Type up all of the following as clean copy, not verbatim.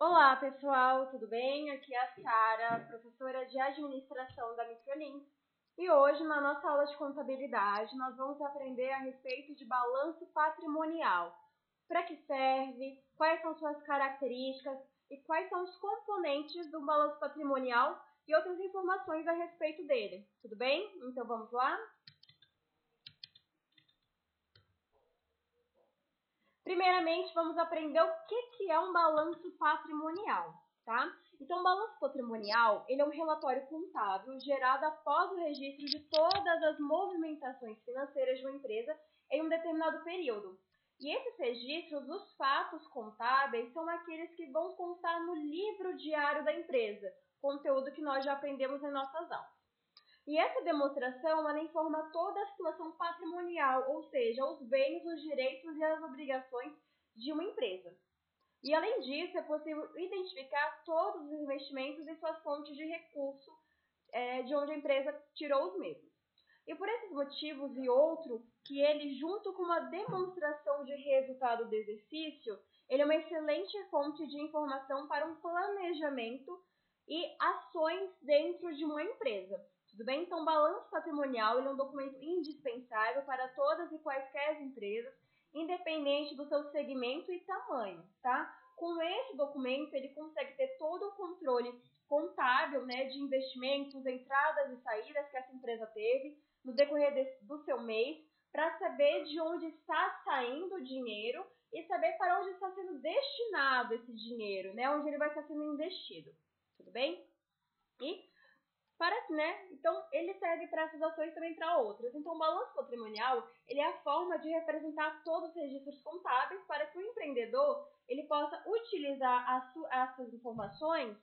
Olá, pessoal, tudo bem? Aqui é a Sara, professora de administração da Microlinks. E hoje, na nossa aula de contabilidade, nós vamos aprender a respeito de balanço patrimonial. Para que serve, quais são suas características e quais são os componentes do balanço patrimonial e outras informações a respeito dele. Tudo bem? Então vamos lá? Primeiramente, vamos aprender o que é um balanço patrimonial, tá? Então, o balanço patrimonial, ele é um relatório contábil gerado após o registro de todas as movimentações financeiras de uma empresa em um determinado período. E esses registros, os fatos contábeis, são aqueles que vão constar no livro diário da empresa, conteúdo que nós já aprendemos em nossas aulas. E essa demonstração, ela informa toda a situação patrimonial, ou seja, os bens, os direitos e as obrigações de uma empresa. E além disso, é possível identificar todos os investimentos e suas fontes de recurso de onde a empresa tirou os mesmos. E por esses motivos e outro, que ele, junto com uma demonstração de resultado do exercício, ele é uma excelente fonte de informação para um planejamento e ações dentro de uma empresa. Tudo bem? Então, o balanço patrimonial ele é um documento indispensável para todas e quaisquer empresas, independente do seu segmento e tamanho, tá? Com esse documento, ele consegue ter todo o controle contábil, né, de investimentos, entradas e saídas que essa empresa teve no decorrer do seu mês, para saber de onde está saindo o dinheiro e saber para onde está sendo destinado esse dinheiro, né, onde ele vai estar sendo investido. Tudo bem? E então ele serve para essas ações e também para outras. Então o balanço patrimonial, ele é a forma de representar todos os registros contábeis para que o empreendedor ele possa utilizar essas informações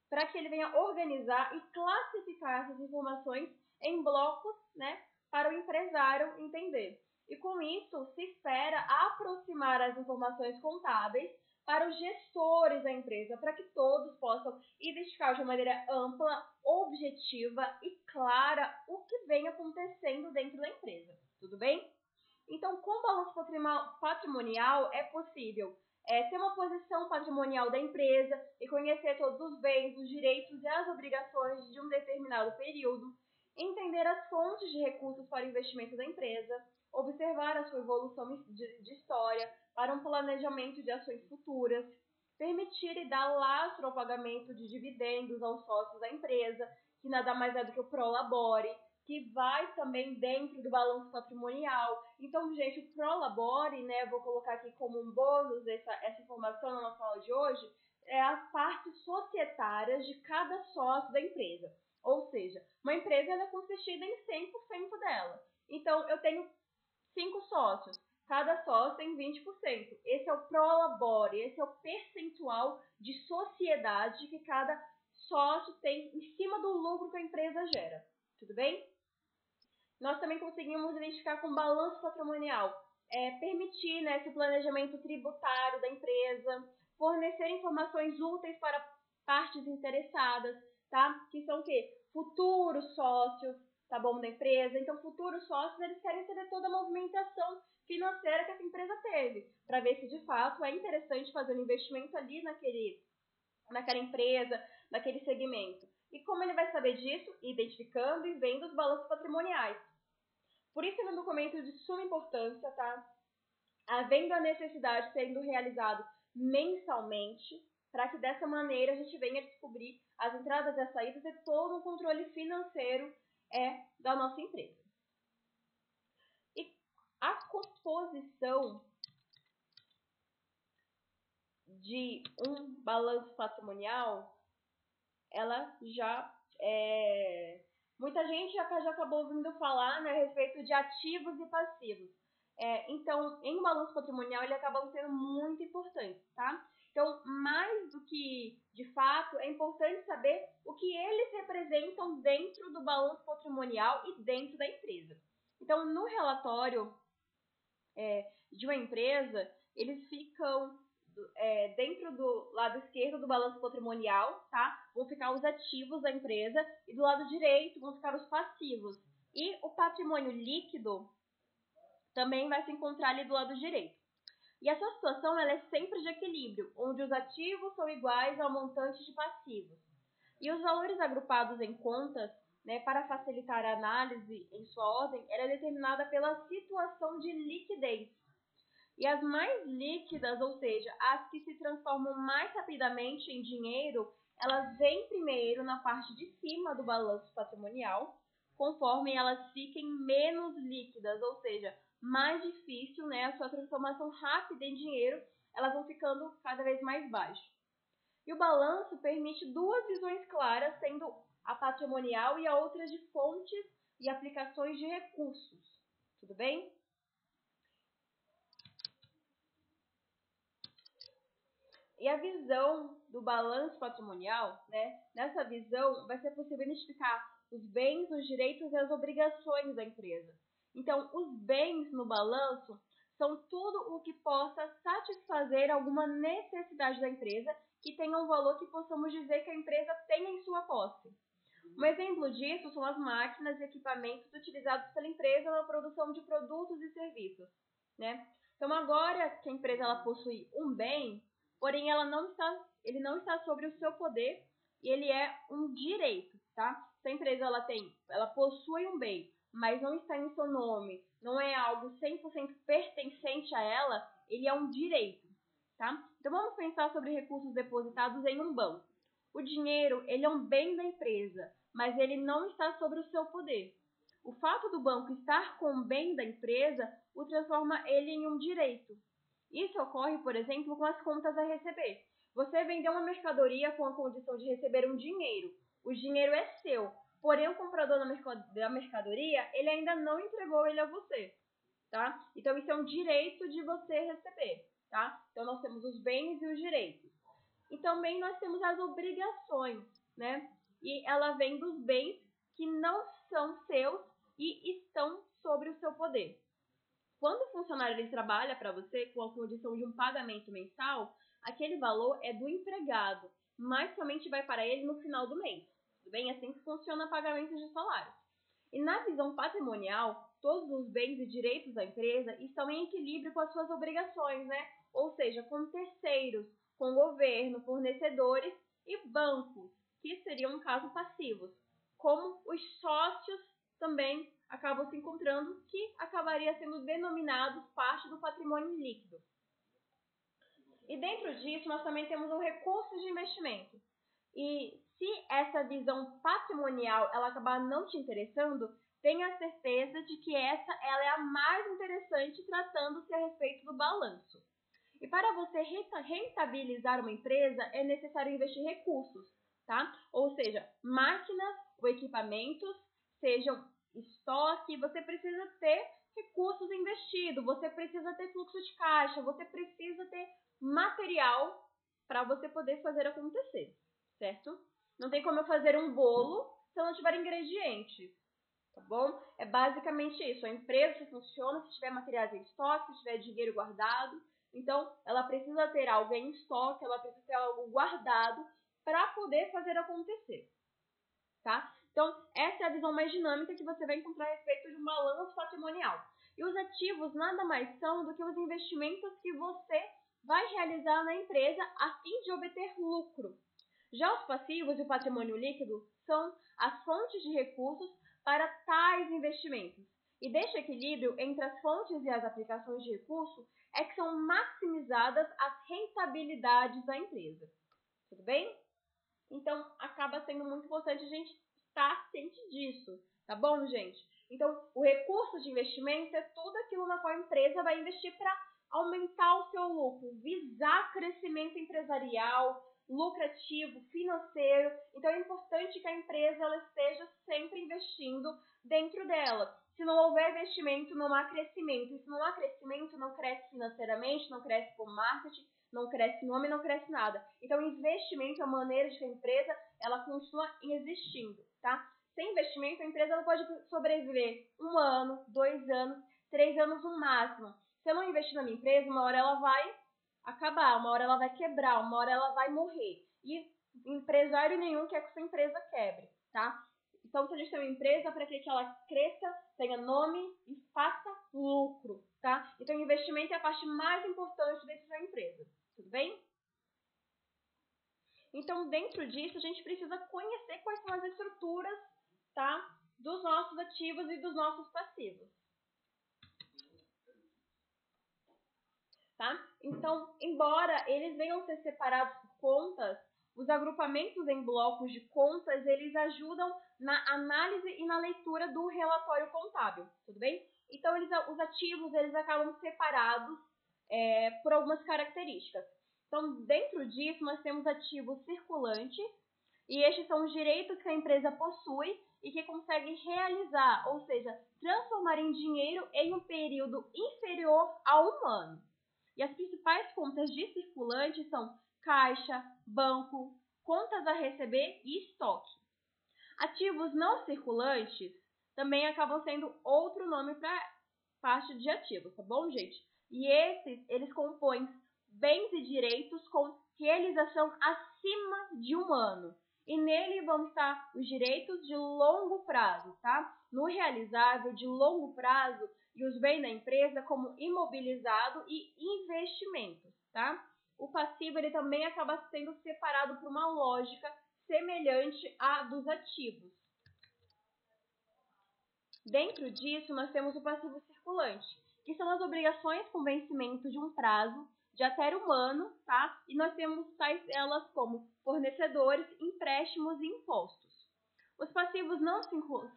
para que ele venha organizar e classificar essas informações em blocos, né, para o empresário entender. E com isso se espera aproximar as informações contábeis para os gestores da empresa, para que todos possam identificar de uma maneira ampla, objetiva e clara o que vem acontecendo dentro da empresa. Tudo bem? Então, com o balanço patrimonial é possível ter uma posição patrimonial da empresa e conhecer todos os bens, os direitos e as obrigações de um determinado período, entender as fontes de recursos para o investimento da empresa, observar a sua evolução de história para um planejamento de ações futuras, permitir e dar lastro ao pagamento de dividendos aos sócios da empresa, que nada mais é do que o Prolabore, que vai também dentro do balanço patrimonial. Então, gente, o Prolabore, né, vou colocar aqui como um bônus essa informação na nossa aula de hoje, é as partes societárias de cada sócio da empresa. Ou seja, uma empresa ela é consistida em 100% dela. Então, eu tenho 5 sócios. Cada sócio tem 20%. Esse é o Prolabore, esse é o percentual de sociedade que cada sócio tem em cima do lucro que a empresa gera. Tudo bem? Nós também conseguimos identificar com balanço patrimonial, permitir, né, esse planejamento tributário da empresa, fornecer informações úteis para partes interessadas, tá? Que são o quê? Futuros sócios, tá bom, da empresa. Então, futuros sócios, eles querem saber toda a movimentação financeira que essa empresa teve, para ver se de fato é interessante fazer um investimento ali naquela empresa, naquele segmento. E como ele vai saber disso? Identificando e vendo os balanços patrimoniais. Por isso, é um documento de suma importância, tá? Havendo a necessidade sendo realizado mensalmente, para que dessa maneira a gente venha descobrir as entradas e as saídas e todo o controle financeiro da nossa empresa. E a composição de um balanço patrimonial, ela já muita gente já acabou ouvindo falar, né, a respeito de ativos e passivos. Então, em um balanço patrimonial, ele acaba sendo muito importante, tá? Então, mais do que, de fato, é importante saber o que eles representam dentro do balanço patrimonial e dentro da empresa. Então, no relatório de uma empresa, eles ficam dentro do lado esquerdo do balanço patrimonial, tá? Vão ficar os ativos da empresa e do lado direito vão ficar os passivos. E o patrimônio líquido também vai se encontrar ali do lado direito. E essa situação ela é sempre de equilíbrio, onde os ativos são iguais ao montante de passivos. E os valores agrupados em contas, né, para facilitar a análise em sua ordem, ela é determinada pela situação de liquidez. E as mais líquidas, ou seja, as que se transformam mais rapidamente em dinheiro, elas vêm primeiro na parte de cima do balanço patrimonial, conforme elas fiquem menos líquidas, ou seja, mais difícil, né, a sua transformação rápida em dinheiro, elas vão ficando cada vez mais baixas. E o balanço permite duas visões claras, sendo a patrimonial e a outra de fontes e aplicações de recursos. Tudo bem? E a visão do balanço patrimonial, né? Nessa visão, vai ser possível identificar os bens, os direitos e as obrigações da empresa. Então, os bens no balanço são tudo o que possa satisfazer alguma necessidade da empresa que tenha um valor que possamos dizer que a empresa tem em sua posse. Um exemplo disso são as máquinas e equipamentos utilizados pela empresa na produção de produtos e serviços, né? Então, agora que a empresa ela possui um bem, porém ele não está sobre o seu poder e ele é um direito, tá? Se a empresa ela possui um bem, mas não está em seu nome, não é algo 100% pertencente a ela, ele é um direito, tá? Então, vamos pensar sobre recursos depositados em um banco. O dinheiro, ele é um bem da empresa, mas ele não está sobre o seu poder. O fato do banco estar com o bem da empresa o transforma ele em um direito. Isso ocorre, por exemplo, com as contas a receber. Você vendeu uma mercadoria com a condição de receber um dinheiro. O dinheiro é seu, porém o comprador da mercadoria, ele ainda não entregou ele a você, tá? Então isso é um direito de você receber, tá? Então nós temos os bens e os direitos. E também nós temos as obrigações, né? E ela vem dos bens que não são seus e estão sobre o seu poder. Quando o funcionário ele trabalha para você com a condição de um pagamento mensal, aquele valor é do empregado, mas somente vai para ele no final do mês. Tudo bem? Assim que funciona o pagamento de salário. E na visão patrimonial, todos os bens e direitos da empresa estão em equilíbrio com as suas obrigações, né? Ou seja, com terceiros, com o governo, fornecedores e bancos, que seriam, no caso, passivos. Como os sócios também acabam se encontrando, que acabaria sendo denominados parte do patrimônio líquido. E dentro disso, nós também temos o recurso de investimento. E se essa visão patrimonial ela acabar não te interessando, tenha certeza de que ela é a mais interessante tratando-se a respeito do balanço. E para você rentabilizar uma empresa, é necessário investir recursos, tá? Ou seja, máquinas ou equipamentos, sejam estoque, você precisa ter recursos investidos, você precisa ter fluxo de caixa, você precisa ter material para você poder fazer acontecer, certo? Não tem como eu fazer um bolo se eu não tiver ingredientes, tá bom? É basicamente isso. A empresa só funciona se tiver materiais em estoque, se tiver dinheiro guardado. Então, ela precisa ter algo em estoque, ela precisa ter algo guardado para poder fazer acontecer, tá? Então, essa é a visão mais dinâmica que você vai encontrar a respeito de um balanço patrimonial. E os ativos nada mais são do que os investimentos que você vai realizar na empresa a fim de obter lucro. Já os passivos e o patrimônio líquido são as fontes de recursos para tais investimentos. E deste equilíbrio entre as fontes e as aplicações de recurso é que são maximizadas as rentabilidades da empresa. Tudo bem? Então, acaba sendo muito importante a gente estar ciente disso, tá bom, gente? Então, o recurso de investimento é tudo aquilo na qual a empresa vai investir para aumentar o seu lucro, visar crescimento empresarial, lucrativo, financeiro. Então, é importante que a empresa ela esteja sempre investindo dentro dela. Se não houver investimento, não há crescimento. E se não há crescimento, não cresce financeiramente, não cresce com marketing, não cresce nome, não cresce nada. Então, investimento é a maneira de que a empresa ela continua existindo, tá? Sem investimento, a empresa não pode sobreviver 1 ano, 2 anos, 3 anos no máximo. Se eu não investir na minha empresa, uma hora ela vai acabar, uma hora ela vai quebrar, uma hora ela vai morrer. E empresário nenhum quer que sua empresa quebre, tá? Então, se a gente tem uma empresa, para que ela cresça, tenha nome e faça lucro, tá? Então, Então, o investimento é a parte mais importante dentro da empresa. Tudo bem? Então, dentro disso, a gente precisa conhecer quais são as estruturas, tá, dos nossos ativos e dos nossos passivos. Tá? Então, embora eles venham ser separados por contas, os agrupamentos em blocos de contas, eles ajudam na análise e na leitura do relatório contábil, tudo bem? Então, os ativos, eles acabam separados por algumas características. Então, dentro disso, nós temos ativos circulantes, e estes são os direitos que a empresa possui e que consegue realizar, ou seja, transformar em dinheiro em um período inferior a um ano. E as principais contas de circulante são caixa, banco, contas a receber e estoque. Ativos não circulantes também acabam sendo outro nome para parte de ativos, tá bom, gente? E eles compõem bens e direitos com realização acima de um ano. E nele vão estar os direitos de longo prazo, tá? No realizável de longo prazo e os bens da empresa como imobilizado e investimentos, tá? O passivo ele também acaba sendo separado por uma lógica semelhante à dos ativos. Dentro disso, nós temos o passivo circulante, que são as obrigações com vencimento de um prazo de até um ano, tá? E nós temos tais elas como fornecedores, empréstimos e impostos. Os passivos não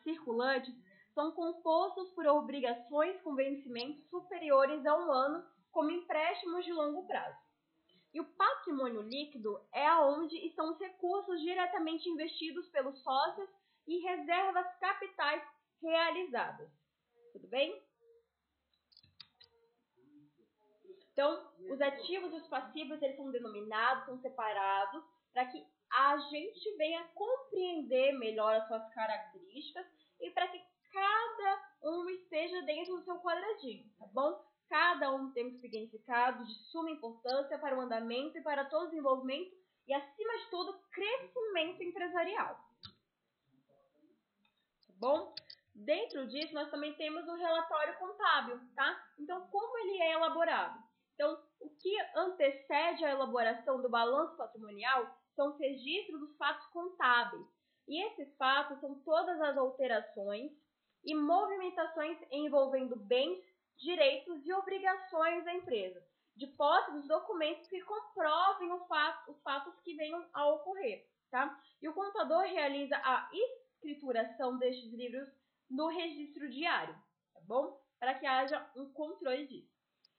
circulantes são compostos por obrigações com vencimentos superiores a um ano, como empréstimos de longo prazo. E o patrimônio líquido é aonde estão os recursos diretamente investidos pelos sócios e reservas capitais realizadas. Tudo bem? Então, os ativos e os passivos, eles são denominados, são separados, para que a gente venha compreender melhor as suas características e para que cada um esteja dentro do seu quadradinho, tá bom? Cada um tem um significado de suma importância para o andamento e para todo o desenvolvimento e, acima de tudo, crescimento empresarial. Tá bom? Dentro disso, nós também temos o relatório contábil, tá? Então, como ele é elaborado? Então, o que antecede a elaboração do balanço patrimonial são os registros dos fatos contábeis. E esses fatos são todas as alterações e movimentações envolvendo bens, direitos e obrigações da empresa, de posse dos documentos que comprovem os fatos que venham a ocorrer, tá? E o contador realiza a escrituração destes livros no registro diário, tá bom? Para que haja um controle disso.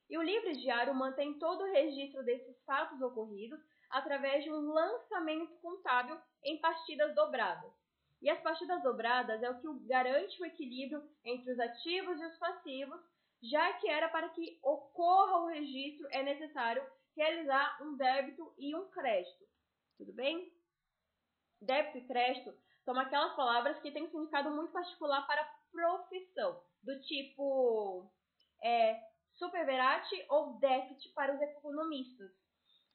E o livro diário mantém todo o registro desses fatos ocorridos através de um lançamento contábil em partidas dobradas. E as partidas dobradas é o que garante o equilíbrio entre os ativos e os passivos, já que era para que ocorra o registro é necessário realizar um débito e um crédito. Tudo bem? Débito e crédito são aquelas palavras que têm um significado muito particular para a profissão, do tipo superverate ou déficit para os economistas.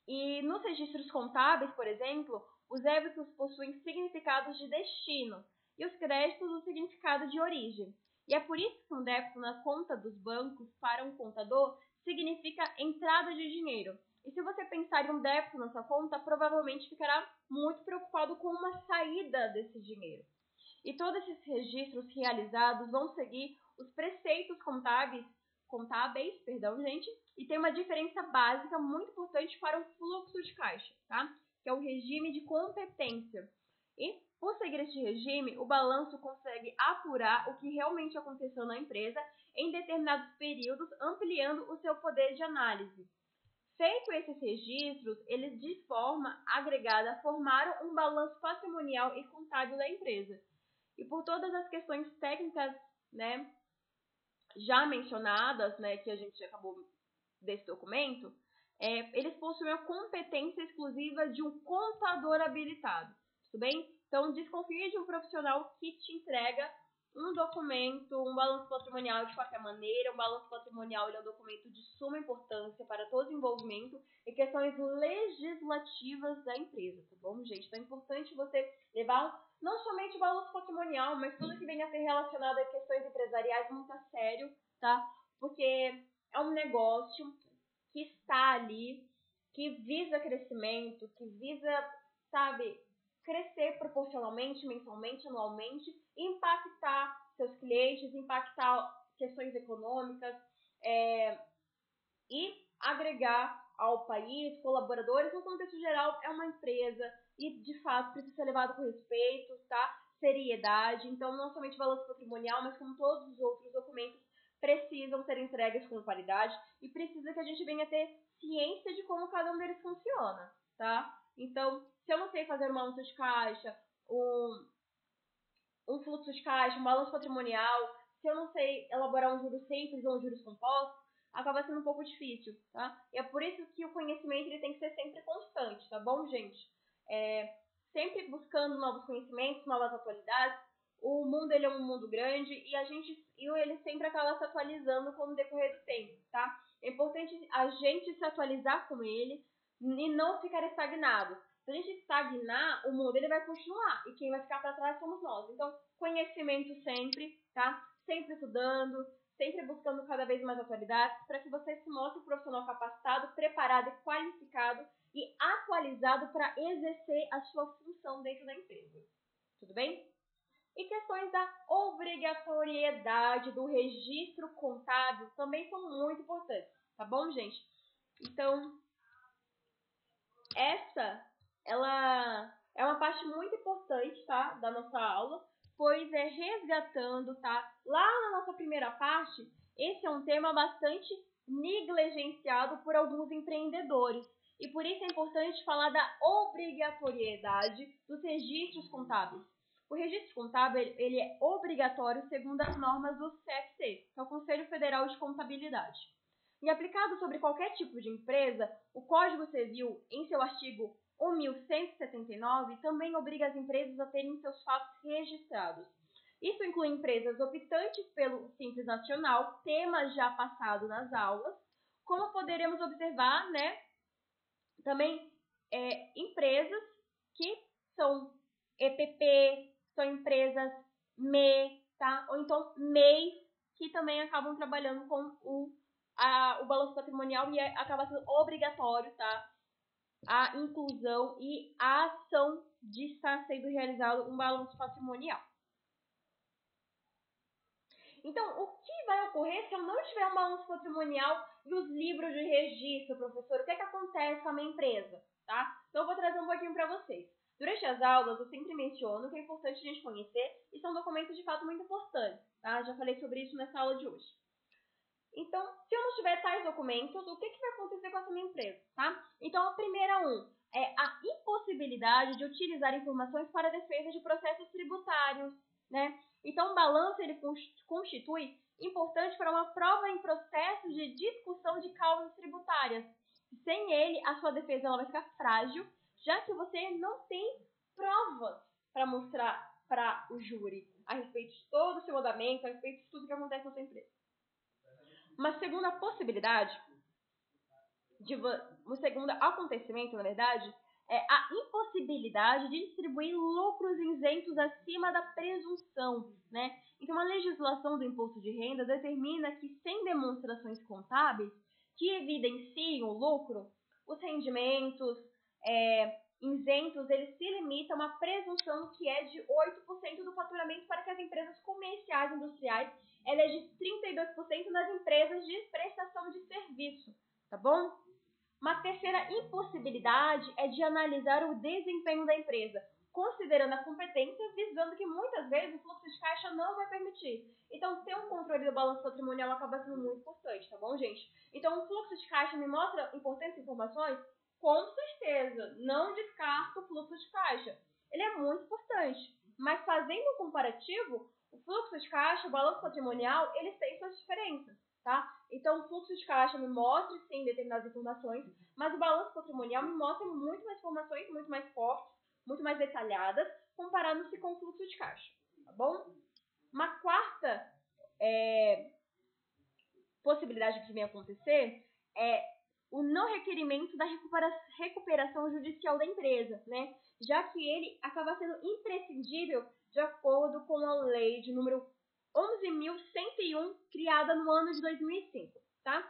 E nos registros contábeis, por exemplo, os débitos possuem significados de destino e os créditos o significado de origem. E é por isso que um débito na conta dos bancos para um contador significa entrada de dinheiro. E se você pensar em um débito na sua conta, provavelmente ficará muito preocupado com uma saída desse dinheiro. E todos esses registros realizados vão seguir os preceitos contábeis, e tem uma diferença básica muito importante para o fluxo de caixa, tá? Que é o regime de competência. E, por seguir este regime, o balanço consegue apurar o que realmente aconteceu na empresa em determinados períodos, ampliando o seu poder de análise. Feito esses registros, eles de forma agregada formaram um balanço patrimonial e contábil da empresa. E por todas as questões técnicas, né, já mencionadas, né, que a gente acabou desse documento, eles possuem a competência exclusiva de um contador habilitado, tudo bem? Então, desconfie de um profissional que te entrega um documento, um balanço patrimonial de qualquer maneira. Um balanço patrimonial é um documento de suma importância para todo o desenvolvimento e questões legislativas da empresa, tá bom, gente? Então, é importante você levar não somente o balanço patrimonial, mas tudo que venha a ser relacionado a questões empresariais muito a sério, tá? Porque é um negócio que está ali, que visa crescimento, que visa, sabe, crescer proporcionalmente, mensalmente, anualmente, impactar seus clientes, impactar questões econômicas, e agregar ao país, colaboradores, no contexto geral, é uma empresa e, de fato, precisa ser levado com respeito, tá? Seriedade. Então, não somente balanço patrimonial, mas como todos os outros documentos precisam ser entregues com qualidade e precisa que a gente venha ter ciência de como cada um deles funciona, tá? Então, se eu não sei fazer uma balança de caixa, um fluxo de caixa, um balanço patrimonial, se eu não sei elaborar um juros simples ou um juros compostos, acaba sendo um pouco difícil, tá? E é por isso que o conhecimento ele tem que ser sempre constante, tá bom, gente? Sempre buscando novos conhecimentos, novas atualidades. O mundo ele é um mundo grande e ele sempre acaba se atualizando com o decorrer do tempo, tá? É importante a gente se atualizar com ele e não ficar estagnado. Se a gente estagnar, o mundo ele vai continuar e quem vai ficar para trás somos nós. Então, conhecimento sempre, tá? Sempre estudando, sempre buscando cada vez mais atualidades para que você se mostre um profissional capacitado, preparado e qualificado e atualizado para exercer a sua função dentro da empresa. Tudo bem? E questões da obrigatoriedade do registro contábil também são muito importantes, tá bom, gente? Então, ela é uma parte muito importante, tá, da nossa aula, pois é resgatando, tá? Lá na nossa primeira parte, esse é um tema bastante negligenciado por alguns empreendedores. E por isso é importante falar da obrigatoriedade dos registros contábeis. O registro contábil ele é obrigatório segundo as normas do CFC, que é o Conselho Federal de Contabilidade. E aplicado sobre qualquer tipo de empresa, o Código Civil, em seu artigo 1179, também obriga as empresas a terem seus fatos registrados. Isso inclui empresas optantes pelo Simples Nacional, tema já passado nas aulas, como poderemos observar, né? Também empresas que são EPP, são empresas MEI, tá? Ou então MEIs, que também acabam trabalhando com o balanço patrimonial e acaba sendo obrigatório, tá? A inclusão e a ação de estar sendo realizado um balanço patrimonial. Então, o que vai ocorrer se eu não tiver um balanço patrimonial e os livros de registro, professor? O que acontece com a minha empresa? Tá? Então, eu vou trazer um pouquinho para vocês. Durante as aulas, eu sempre menciono que é importante a gente conhecer e são documentos de fato muito importantes. Tá? Já falei sobre isso nessa aula de hoje. Então, se eu não tiver tais documentos, o que vai acontecer com essa minha empresa? Tá? Então, a primeira é a impossibilidade de utilizar informações para a defesa de processos tributários, né? Então, o balanço ele constitui importante para uma prova em processo de discussão de causas tributárias. Sem ele, a sua defesa ela vai ficar frágil, já que você não tem provas para mostrar para o júri a respeito de todo o seu andamento, a respeito de tudo que acontece na sua empresa. Uma segunda possibilidade, um segundo acontecimento, na verdade, é a impossibilidade de distribuir lucros isentos acima da presunção, né? Então, a legislação do imposto de renda determina que, sem demonstrações contábeis que evidenciem o lucro, os rendimentos isentos, eles se limitam a uma presunção que é de 8% do faturamento para que as empresas comerciais e industriais, ela é de 32% nas empresas de prestação de serviço, tá bom? Uma terceira impossibilidade é de analisar o desempenho da empresa, considerando a competência, visando que muitas vezes o fluxo de caixa não vai permitir. Então, ter um controle do balanço patrimonial acaba sendo muito importante, tá bom, gente? Então, o fluxo de caixa me mostra importantes informações? Com certeza, não descarto o fluxo de caixa. Ele é muito importante, mas fazendo um comparativo, o fluxo de caixa, o balanço patrimonial, eles têm suas diferenças. Tá? Então, o fluxo de caixa me mostra, sim, determinadas informações, mas o balanço patrimonial me mostra muito mais informações, muito mais fortes, muito mais detalhadas, comparando-se com o fluxo de caixa, tá bom? Uma quarta possibilidade que vem acontecer é o não requerimento da recuperação judicial da empresa, né? Já que ele acaba sendo imprescindível de acordo com a lei de número 11.101, criada no ano de 2005, tá?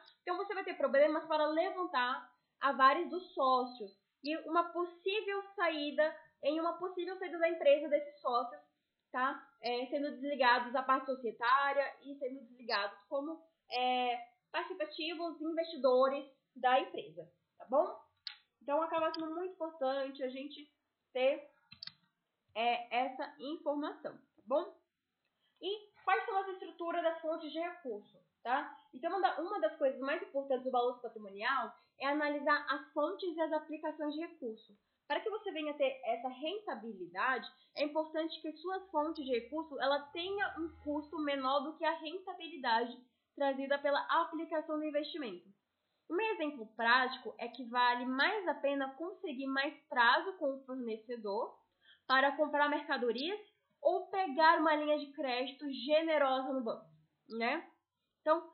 problemas para levantar avares dos sócios e uma possível saída da empresa desses sócios, tá? Sendo desligados da parte societária e sendo desligados como participativos investidores da empresa, tá bom? Então acaba sendo muito importante a gente ter essa informação, tá bom? E quais são as estruturas das fontes de recurso, tá? Então, uma das coisas mais importantes do balanço patrimonial é analisar as fontes e as aplicações de recurso. Para que você venha ter essa rentabilidade, é importante que suas fontes de recurso ela tenha um custo menor do que a rentabilidade trazida pela aplicação do investimento. Um exemplo prático é que vale mais a pena conseguir mais prazo com o fornecedor para comprar mercadorias ou pegar uma linha de crédito generosa no banco, né? Então,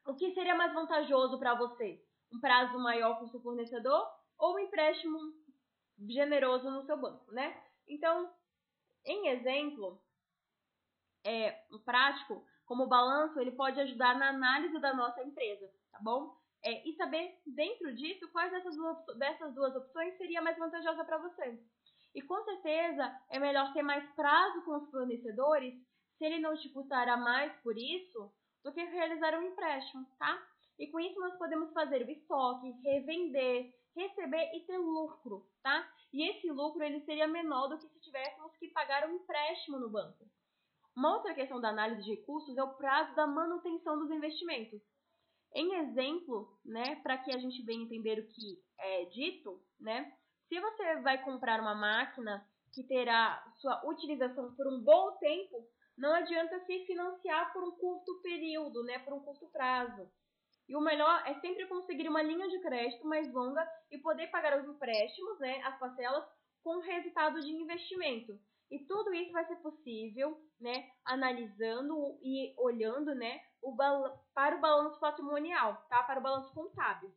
o que seria mais vantajoso para você? Um prazo maior com o seu fornecedor ou um empréstimo generoso no seu banco, né? Então, em exemplo, um prático, como o balanço, ele pode ajudar na análise da nossa empresa, tá bom? E saber, dentro disso, quais dessas duas opções seria mais vantajosa para você. E com certeza é melhor ter mais prazo com os fornecedores se ele não te custará mais por isso do que realizar um empréstimo, tá? E com isso nós podemos fazer o estoque, revender, receber e ter lucro, tá? E esse lucro ele seria menor do que se tivéssemos que pagar um empréstimo no banco. Uma outra questão da análise de recursos é o prazo da manutenção dos investimentos. Em exemplo, né, para que a gente venha entender o que é dito, né? Se você vai comprar uma máquina que terá sua utilização por um bom tempo, não adianta se financiar por um curto período, né, por um curto prazo. E o melhor é sempre conseguir uma linha de crédito mais longa e poder pagar os empréstimos, né, as parcelas, com resultado de investimento. E tudo isso vai ser possível, né, analisando e olhando, né, para o balanço patrimonial, tá, para o balanço contábil.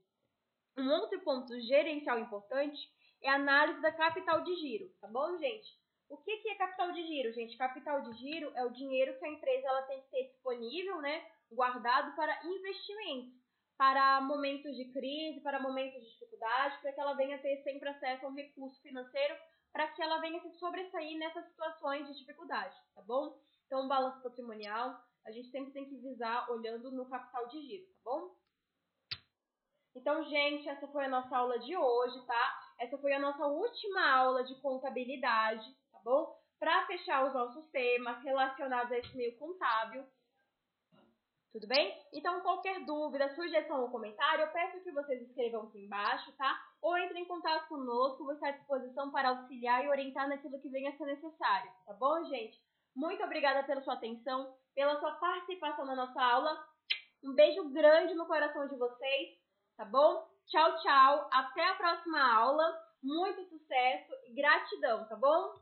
Um outro ponto gerencial importante é a análise da capital de giro, tá bom, gente? O que é capital de giro, gente? Capital de giro é o dinheiro que a empresa ela tem que ter disponível, né, guardado para investimentos, para momentos de crise, para momentos de dificuldade, para que ela venha ter sempre acesso a um recurso financeiro, para que ela venha se sobressair nessas situações de dificuldade, tá bom? Então, o balanço patrimonial, a gente sempre tem que visar olhando no capital de giro, tá bom? Então, gente, essa foi a nossa aula de hoje, tá? Essa foi a nossa última aula de contabilidade, tá bom? Para fechar os nossos temas relacionados a esse meio contábil. Tudo bem? Então, qualquer dúvida, sugestão ou comentário, eu peço que vocês escrevam aqui embaixo, tá? Ou entrem em contato conosco, vou estar à disposição para auxiliar e orientar naquilo que venha a ser necessário, tá bom, gente? Muito obrigada pela sua atenção, pela sua participação na nossa aula. Um beijo grande no coração de vocês, tá bom? Tchau, tchau. Até a próxima aula. Muito sucesso e gratidão, tá bom?